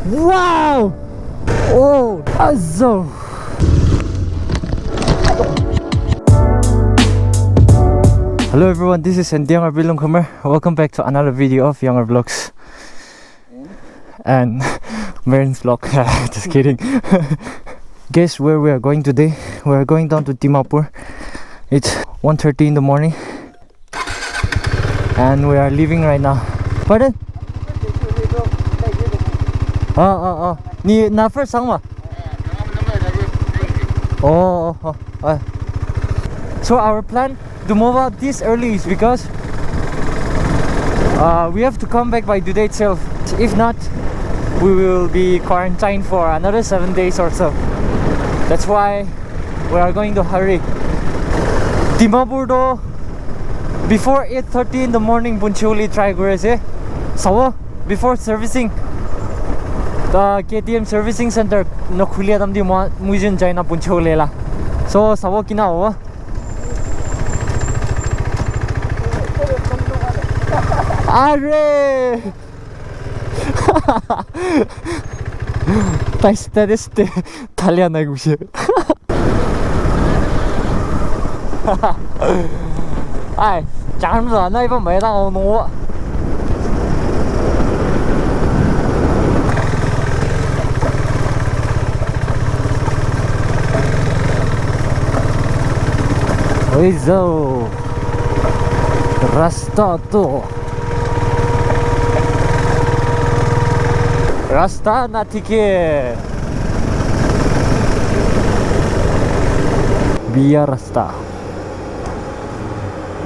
Wow! Oh, azzo! Hello everyone, this is Younger Bilong Kumar. Welcome back to another video of Younger Vlogs and Marin's vlog. Just kidding. Guess where we are going today? We are going down to Dimapur. It's 1:30 in the morning and we are leaving right now. Pardon? Ni na first song ma? So our plan to move out this early is because we have to come back by today itself. If not, we will be quarantined for another 7 days or so. That's why we are going to hurry. Dimapur do before 8:30 in the morning punchually try gurese. So before servicing the KTM servicing center no khulia damdi mujin jaina punchule la. So sawo kina ho. Arre! Taste deste Italiana gushi. Ai, chẳng rõ nơi có mấy tao nó. Ôi dồi, rasta to. Rasta na tike. Biar rasta.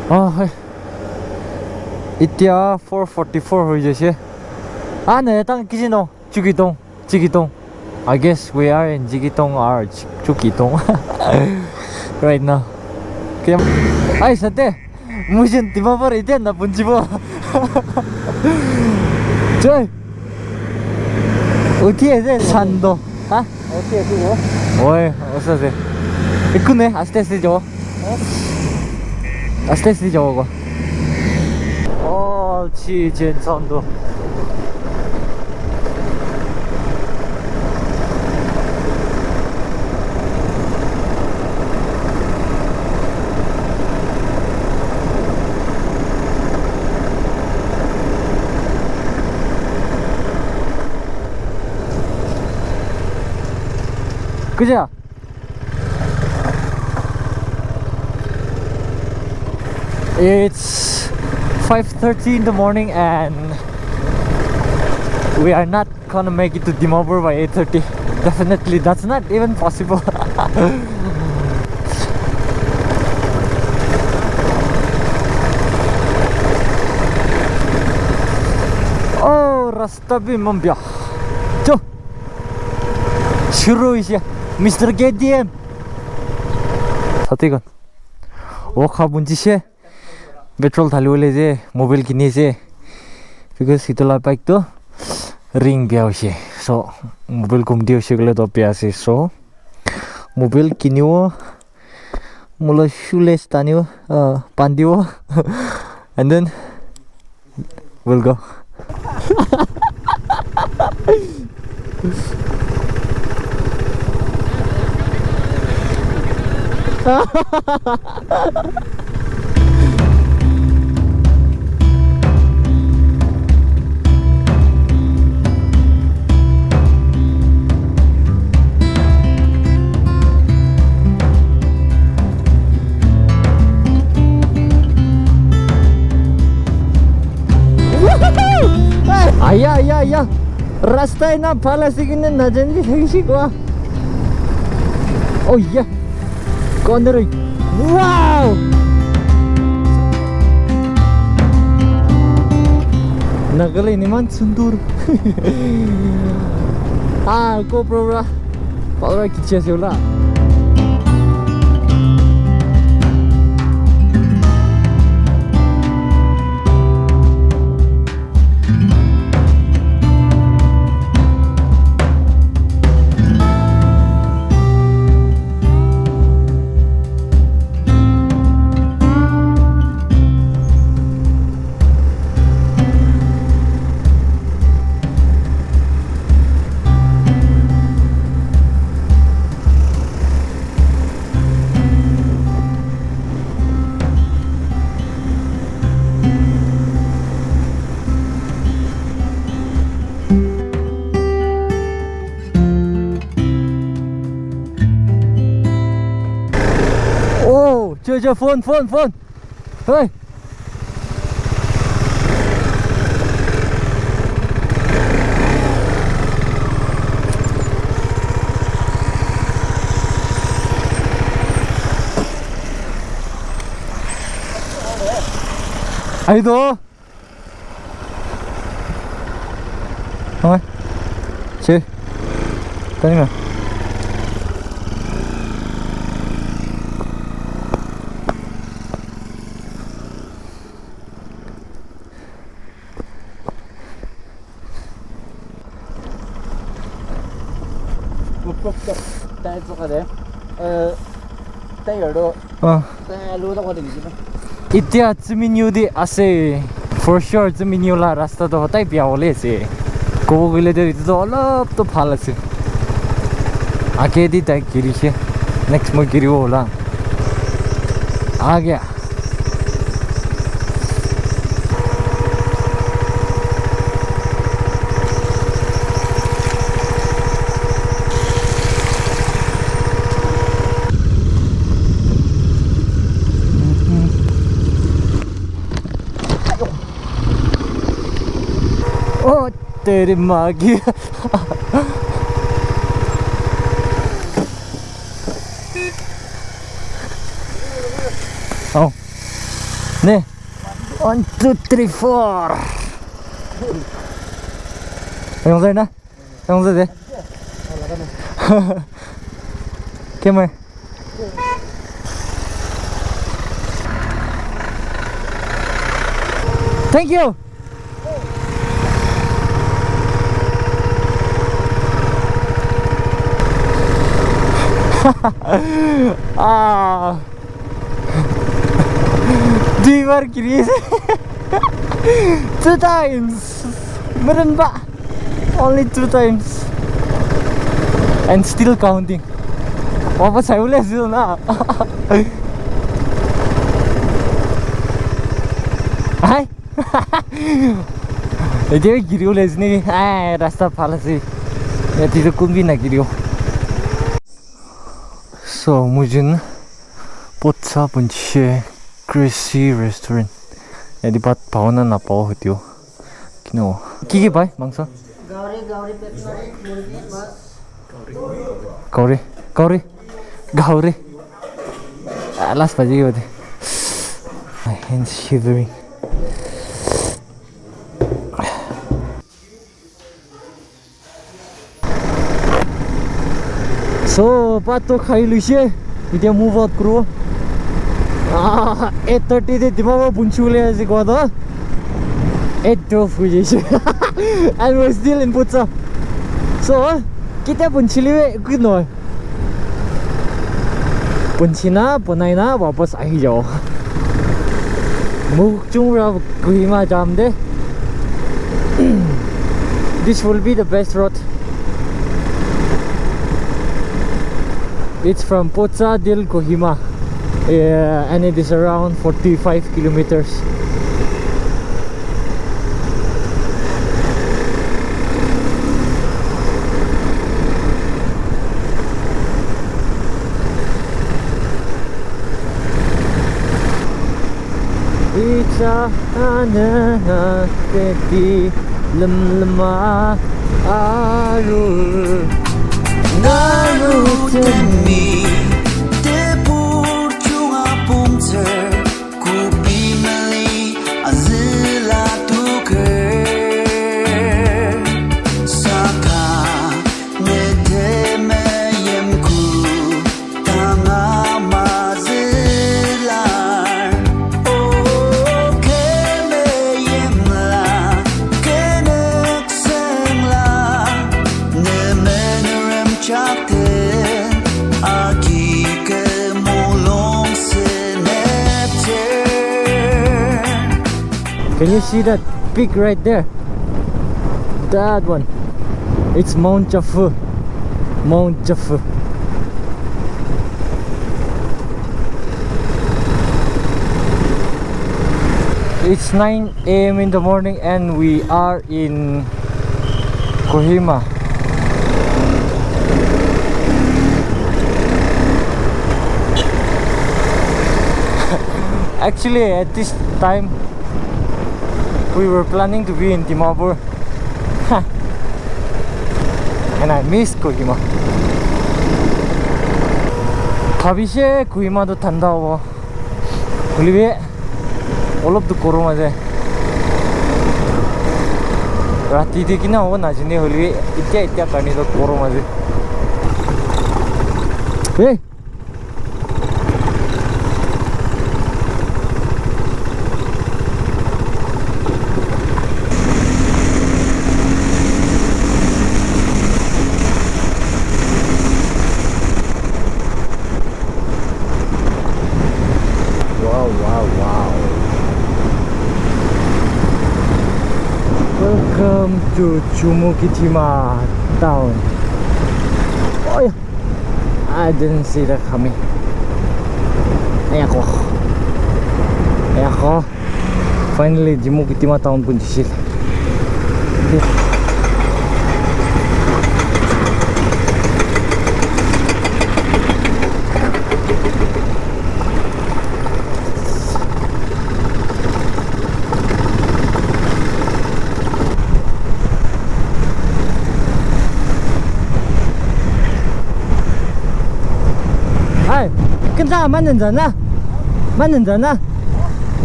Oh, 이때야 4:44 होइजेছে. 네, 땅 기지노. 지기동. I guess we are in Jigitong or Chukitong right now. 그냥 아이 사태 무슨 디마버 이때 나 본지보. 저 어디에 제 산도. 어디에 그거? 오이, 어서세. 이끄네. 아스테스 줘. 아스테스 저거. 지젠 산도. 그죠? It's 5:30 in the morning and we are not gonna make it to Dimapur by 8:30. Definitely, that's not even possible. Oh, rasta bhi mambya. Cho. Shuru isya. Mr. KTM. 사태건 오카 bun지시 petrol thalule je mobile kini je because itula bike to ring biaoshi so mobile kumdi oshigle to piase so mobile kiniwo mulo shoelace taniwo pandiwo and then we'll go. Aya, rasta na pala sigin na dyan sigwa. Oh yeah, corner. Wow! Nagalay naman sundur. GoPro ra. Para kichase wala. Cho, phone. Hey. Ai đó. Thôi. Chơi. Tới nào. Tay cho cái đấy tay ở đâu tay luôn đâu có định gì đâu Itia Ziminu di ase for sure Ziminu la rasta to hotai piaole se ko gile de to alap to phala se आगे दी तय गिरी है next में गिरी होला आ गया ओ तेरी माँ की Oh, ne, 1, 2, 3, 4. Yang saya na, yang saya deh. Kemana? Thank you. Ah. Dimapur kiri 2 times. Meren pak. Only 2 times. And still counting. Apa saya boleh sih na? Hai. Dia kiri boleh sini. Rasta pala sih. Ya tidak kumbi nak kiri. So mungkin potsa punche Chrissy restaurant. यदि बात भावना ना पाओ होती हो किन हो के भाइ मांग्छ गाउरे पेट्रोल मुर्गी बस गाउरे लास्ट बजे के बजे my hands shivering so pato khai luise इथे move out करू 8:30 de Dimapur bunchule ase goda 8:12 bujise and we're still in Putsa so kita bunchile kino bunchina bonaina wapas ahi jao Mokokchung ra Kohima jam de this will be the best route it's from Putsa till Kohima and it is around 45 kilometers. Icha ana keti lemma arul narutami Can you see that peak right there? That one. It's Mount Jafu. Mount Jafu. It's 9 AM in the morning and we are in Kohima. Actually, at this time, we were planning to be in Dimapur, and I missed Kohima. Habishe Kohima to Tanda. Olive, all of the Koroma. Rati Dikina, one Najini, Olive, Itia Kani, the Koroma. Hey! Welcome to Chumukitima town. Oh yeah, I didn't see that coming. Ayako. Finally, Chumukitima town pun disil.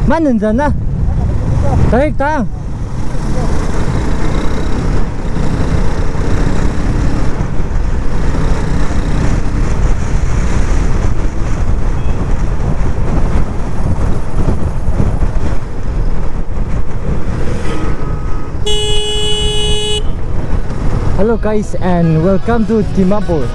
Mana sana? Tarik tang. Hello guys, and welcome to Dimapur.